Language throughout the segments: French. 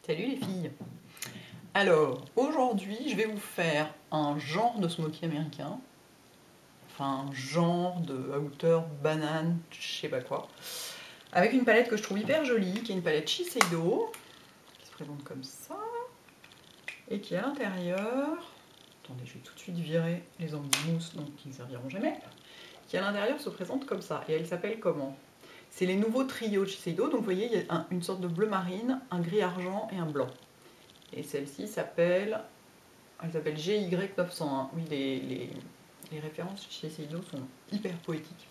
Salut les filles. Alors, aujourd'hui, je vais vous faire un genre de smoky américain. Enfin, un genre de à hauteur banane, je sais pas quoi. Avec une palette que je trouve hyper jolie, qui est une palette Shiseido, qui se présente comme ça. Et qui à l'intérieur... Attendez, je vais tout de suite virer les anti-mousse, donc qui ne serviront jamais. Qui à l'intérieur se présente comme ça. Et elle s'appelle comment? C'est les nouveaux trios Shiseido. Donc vous voyez, il y a une sorte de bleu marine, un gris argent et un blanc. Et celle-ci s'appelle... Elle s'appelle GY901. Oui, les références chez Shiseido sont hyper poétiques.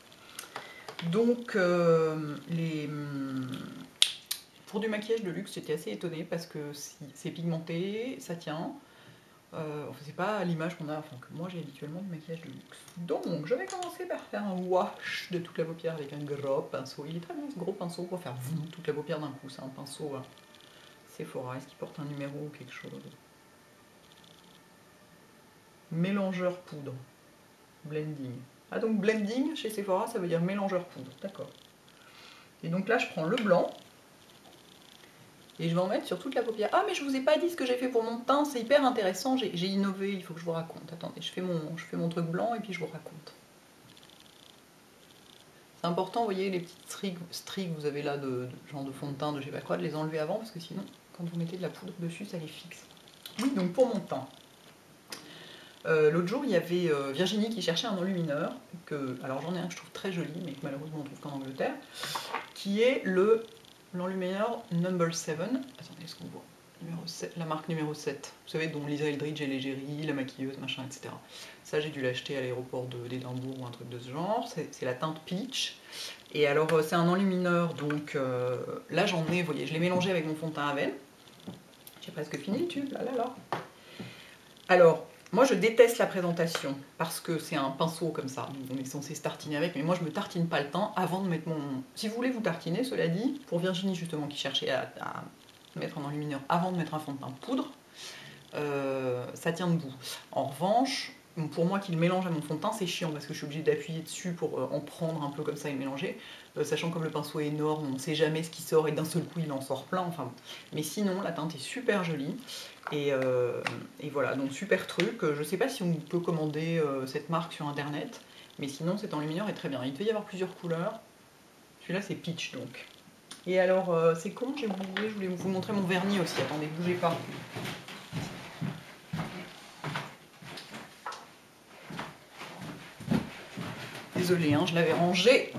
Donc, pour du maquillage de luxe, j'étais assez étonnée parce que c'est pigmenté, ça tient. Enfin, c'est pas l'image qu'on a, enfin, que moi j'ai habituellement du maquillage de luxe. Donc, je vais commencer par faire un wash de toute la paupière avec un gros pinceau. Il est très bien ce gros pinceau pour faire toute la paupière d'un coup. C'est un pinceau Sephora. Est-ce qu'il porte un numéro ou quelque chose? Mélangeur poudre. Blending. Ah, donc blending chez Sephora, ça veut dire mélangeur poudre. D'accord. Et donc là, je prends le blanc. Et je vais en mettre sur toute la paupière. Ah, mais je vous ai pas dit ce que j'ai fait pour mon teint. C'est hyper intéressant. J'ai innové. Il faut que je vous raconte. Attendez, je fais mon truc blanc et puis je vous raconte. C'est important, vous voyez, les petites stries que vous avez là de genre de fond de teint, de je sais pas quoi, de les enlever avant. Parce que sinon, quand vous mettez de la poudre dessus, ça les fixe. Oui, donc pour mon teint. L'autre jour, il y avait Virginie qui cherchait un enlumineur, alors j'en ai un que je trouve très joli, mais que malheureusement on trouve qu'en Angleterre, qui est l'enlumineur Number 7. Attendez, est-ce qu'on voit numéro 7, la marque numéro 7. Vous savez, dont Lisa Eldridge et l'égérie, la maquilleuse, machin, etc. Ça, j'ai dû l'acheter à l'aéroport d'Édimbourg ou un truc de ce genre. C'est la teinte Peach. Et alors, c'est un enlumineur, donc là j'en ai, vous voyez, je l'ai mélangé avec mon fond de teint Aven. J'ai presque fini le tube, là là là. Alors, moi je déteste la présentation parce que c'est un pinceau comme ça, on est censé se tartiner avec, mais moi je me tartine pas le teint avant de mettre mon... Si vous voulez vous tartiner, cela dit, pour Virginie justement qui cherchait à mettre un enlumineur avant de mettre un fond de teint poudre, ça tient debout. En revanche, pour moi qui le mélange à mon fond de teint, c'est chiant parce que je suis obligée d'appuyer dessus pour en prendre un peu comme ça et le mélanger, sachant comme le pinceau est énorme, on ne sait jamais ce qui sort et d'un seul coup il en sort plein, enfin bon. Mais sinon la teinte est super jolie et voilà, donc super truc. Je sais pas si on peut commander cette marque sur internet, mais sinon cet enlumineur est très bien. Il peut y avoir plusieurs couleurs, celui-là c'est Peach donc. Et alors c'est con, j'ai oublié, je voulais vous montrer mon vernis aussi, attendez, bougez pas. Désolée, hein, je l'avais rangé.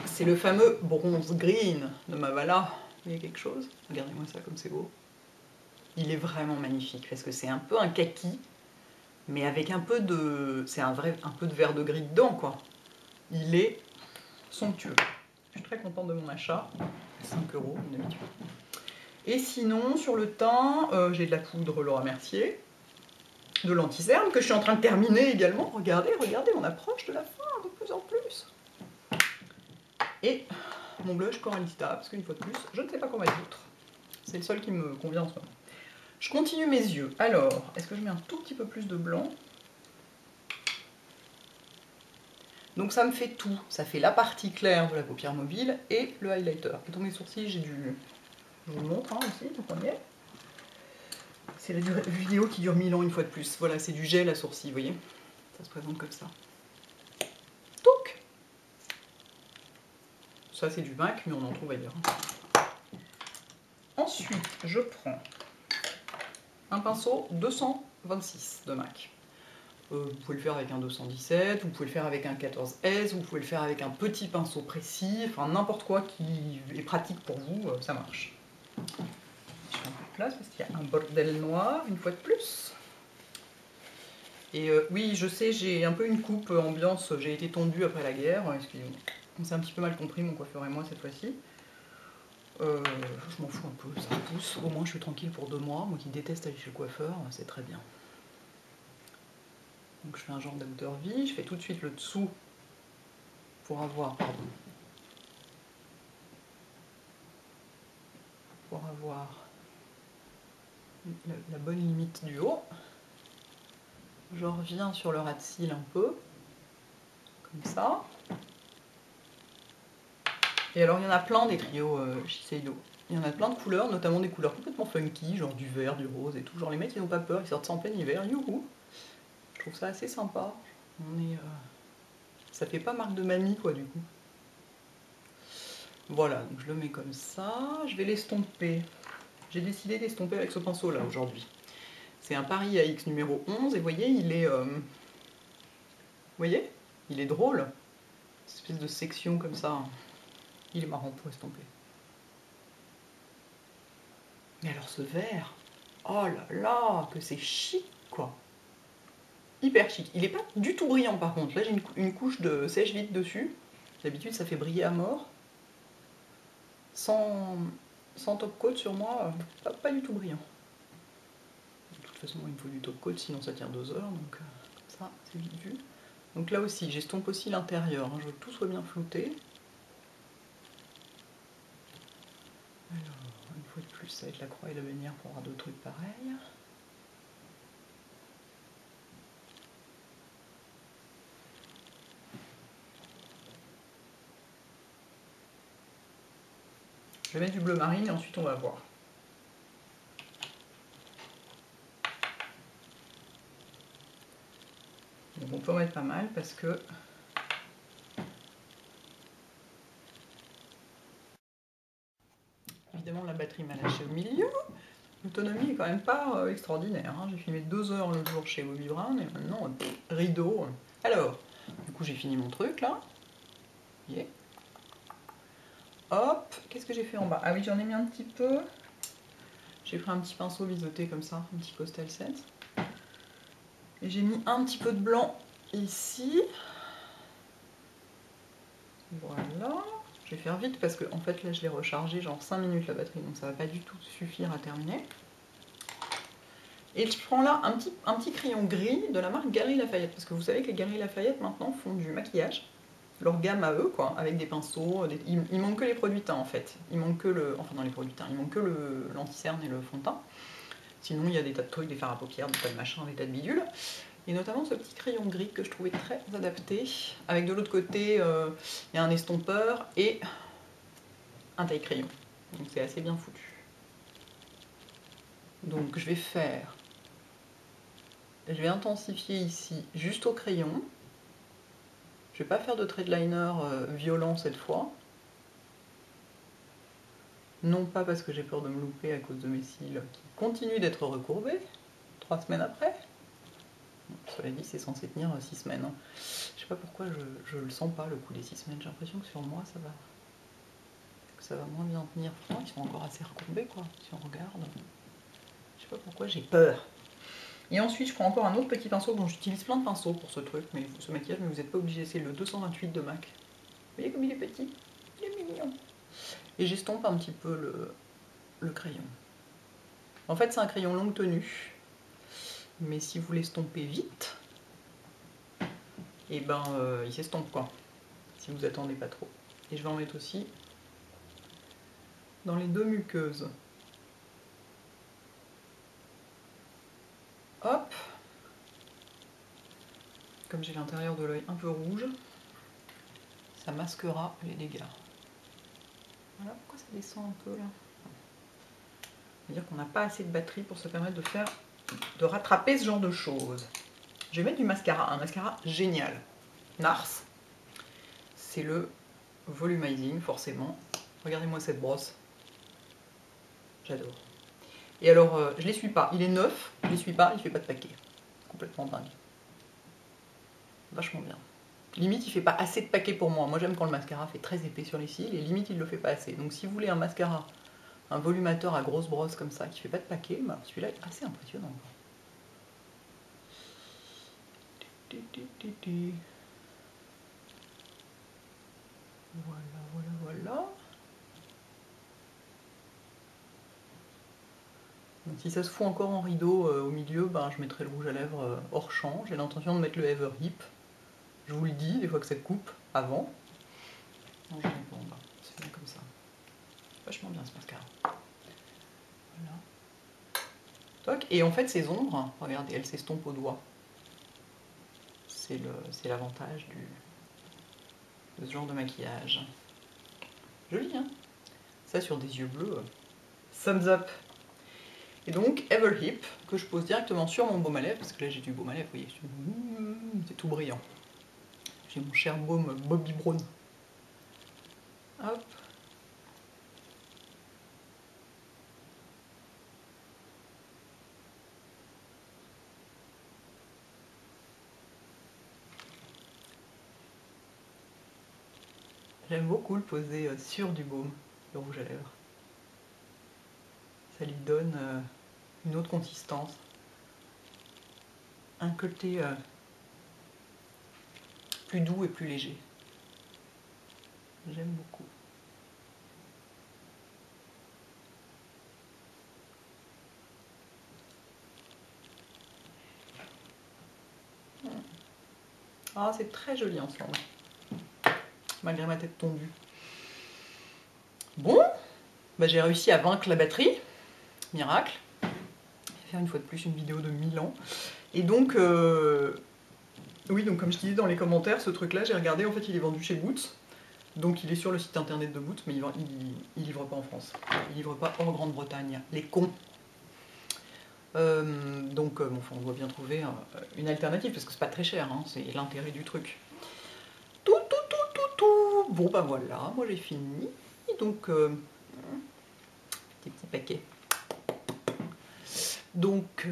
C'est le fameux bronze green de Mavala. Il y a quelque chose? Regardez-moi ça comme c'est beau. Il est vraiment magnifique parce que c'est un peu un kaki, mais avec un peu de... C'est un peu de vert de gris dedans, quoi. Il est somptueux. Je suis très contente de mon achat. 5 €, comme d'habitude. Et sinon, sur le teint, j'ai de la poudre Laura Mercier, de l'anti-cerne que je suis en train de terminer également. Regardez, regardez, on approche de la fin de plus en plus. Et mon blush Coralista, parce qu'une fois de plus, je ne sais pas quoi mettre d'autre. C'est le seul qui me convient en ce moment. Je continue mes yeux. Alors, est-ce que je mets un tout petit peu plus de blanc? Donc ça me fait tout. Ça fait la partie claire de la paupière mobile et le highlighter. Et dans mes sourcils, j'ai du... Je vous le montre hein, aussi, le premier. C'est la vidéo qui dure 1000 ans une fois de plus. Voilà, c'est du gel à sourcils, vous voyez. Ça se présente comme ça. Touc! Ça, c'est du MAC, mais on en trouve ailleurs. Ensuite, je prends un pinceau 226 de MAC. Vous pouvez le faire avec un 217, vous pouvez le faire avec un 14S, vous pouvez le faire avec un petit pinceau précis, enfin n'importe quoi qui est pratique pour vous, ça marche. Je fais un peu de place parce qu'il y a un bordel noir, une fois de plus. Et oui, je sais, j'ai un peu une coupe ambiance, j'ai été tondue après la guerre, excusez-moi. On s'est un petit peu mal compris, mon coiffeur et moi, cette fois-ci. Je m'en fous un peu, ça pousse. Au moins, je suis tranquille pour 2 mois. Moi qui déteste aller chez le coiffeur, c'est très bien. Donc je fais un genre de hauteur V, je fais tout de suite le dessous pour avoir, la bonne limite du haut. Je reviens sur le ras de cils un peu, comme ça. Et alors il y en a plein des trios Shiseido. Il y en a plein de couleurs, notamment des couleurs complètement funky, genre du vert, du rose et tout. Genre les mecs ils n'ont pas peur, ils sortent ça en plein hiver, youhou. Je trouve ça assez sympa. Ça fait pas marque de mamie quoi du coup. Voilà, donc je le mets comme ça. Je vais l'estomper. J'ai décidé d'estomper avec ce pinceau là aujourd'hui. C'est un Paris AX numéro 11 et vous voyez il est... vous voyez, il est drôle. Cette espèce de section comme ça. Il est marrant pour estomper. Mais alors ce vert, oh là là, que c'est chic quoi. Hyper chic. Il n'est pas du tout brillant par contre. Là j'ai une couche de sèche-vite dessus. D'habitude ça fait briller à mort. Sans top coat sur moi, pas du tout brillant. De toute façon il me faut du top coat sinon ça tient 2 heures. Donc comme ça c'est vite vu. Donc là aussi j'estompe aussi l'intérieur. Hein. Je veux que tout soit bien flouté. Alors une fois de plus ça va être la croix et la bannière pour avoir 2 trucs pareils. Je vais mettre du bleu marine et ensuite on va voir. Donc on peut en mettre pas mal parce que évidemment la batterie m'a lâché au milieu. L'autonomie est quand même pas extraordinaire. Hein. J'ai filmé 2 heures l'autre jour chez Bobbi Brown et maintenant rideau. Alors, du coup j'ai fini mon truc là. Yeah. Hop, qu'est-ce que j'ai fait en bas? Ah oui, j'en ai mis un petit peu. J'ai pris un petit pinceau biseauté comme ça, un petit Coastal Scents. Et j'ai mis un petit peu de blanc ici. Voilà. Je vais faire vite parce que en fait là je l'ai rechargé genre 5 minutes la batterie, donc ça va pas du tout suffire à terminer. Et je prends là un petit crayon gris de la marque Galeries Lafayette, parce que vous savez que les Galeries Lafayette maintenant font du maquillage, leur gamme à eux, quoi, avec des pinceaux. Il manque que les produits teints en fait. Il manque que le. Enfin, dans les produits teints, il manque que l'anti-cerne et le fond de teint. Sinon, il y a des tas de trucs, des fards à paupières, des tas de machins, des tas de bidules. Et notamment ce petit crayon gris que je trouvais très adapté. Avec de l'autre côté, il y a un estompeur et un taille-crayon. Donc c'est assez bien foutu. Donc je vais intensifier ici juste au crayon. Je vais pas faire de trade liner violent cette fois. Non pas parce que j'ai peur de me louper à cause de mes cils qui continuent d'être recourbés 3 semaines après. Bon, cela dit, c'est censé tenir 6 semaines. Hein. Je sais pas pourquoi je le sens pas le coup des 6 semaines. J'ai l'impression que sur moi ça va moins bien tenir. Pourtant ils sont encore assez recourbés quoi, si on regarde. Je sais pas pourquoi j'ai peur. Et ensuite je prends encore un autre petit pinceau. Bon, j'utilise plein de pinceaux pour ce truc, mais ce maquillage, mais vous n'êtes pas obligé. C'est le 228 de MAC. Vous voyez comme il est petit, il est mignon. Et j'estompe un petit peu le crayon. En fait c'est un crayon longue tenue, mais si vous l'estompez vite, et ben il s'estompe quoi, si vous attendez pas trop. Et je vais en mettre aussi dans les 2 muqueuses. Hop. Comme j'ai l'intérieur de l'œil un peu rouge, ça masquera les dégâts. Voilà, pourquoi ça descend un peu là? C'est-à-dire qu'on n'a pas assez de batterie pour se permettre de rattraper ce genre de choses. Je vais mettre du mascara, un mascara génial. Nars. C'est le Volumizing, forcément. Regardez-moi cette brosse. J'adore. Et alors, je ne l'essuie pas. Il est neuf, je ne l'essuie pas, il ne fait pas de paquet. Complètement dingue. Vachement bien. Limite, il fait pas assez de paquet pour moi. Moi, j'aime quand le mascara fait très épais sur les cils et limite, il le fait pas assez. Donc, si vous voulez un mascara, un volumateur à grosse brosse comme ça, qui fait pas de paquet, bah, celui-là est assez impressionnant. Voilà. Donc, si ça se fout encore en rideau au milieu, ben, je mettrai le rouge à lèvres hors champ. J'ai l'intention de mettre le Ever Hip. Je vous le dis, des fois que ça coupe, avant. Non, j'en ai pas en bas. C'est bien comme ça. Vachement bien ce mascara. Voilà. Toc. Et en fait, ces ombres, regardez, elles s'estompent au doigt. C'est l'avantage de ce genre de maquillage. Joli, hein? Ça sur des yeux bleus, thumbs up. Et donc Everhip, que je pose directement sur mon baume à lèvres, parce que là j'ai du baume à lèvres, vous voyez, c'est tout brillant. J'ai mon cher baume Bobbi Brown. Hop. J'aime beaucoup le poser sur du baume, le rouge à lèvres. Ça lui donne une autre consistance. Un côté plus doux et plus léger. J'aime beaucoup. Ah, c'est très joli ensemble, malgré ma tête tondue. Bon, bah, j'ai réussi à vaincre la batterie, miracle. Je vais faire une fois de plus une vidéo de 1000 ans. Et donc, oui, donc comme je disais dans les commentaires, ce truc-là, j'ai regardé, en fait, il est vendu chez Boots. Donc il est sur le site internet de Boots, mais il livre pas en France. Il livre pas en Grande-Bretagne. Les cons. Donc, bon, enfin, on doit bien trouver une alternative, parce que c'est pas très cher, hein, c'est l'intérêt du truc. Tout. Bon, bah voilà, moi j'ai fini. Donc, des petits paquets. Donc,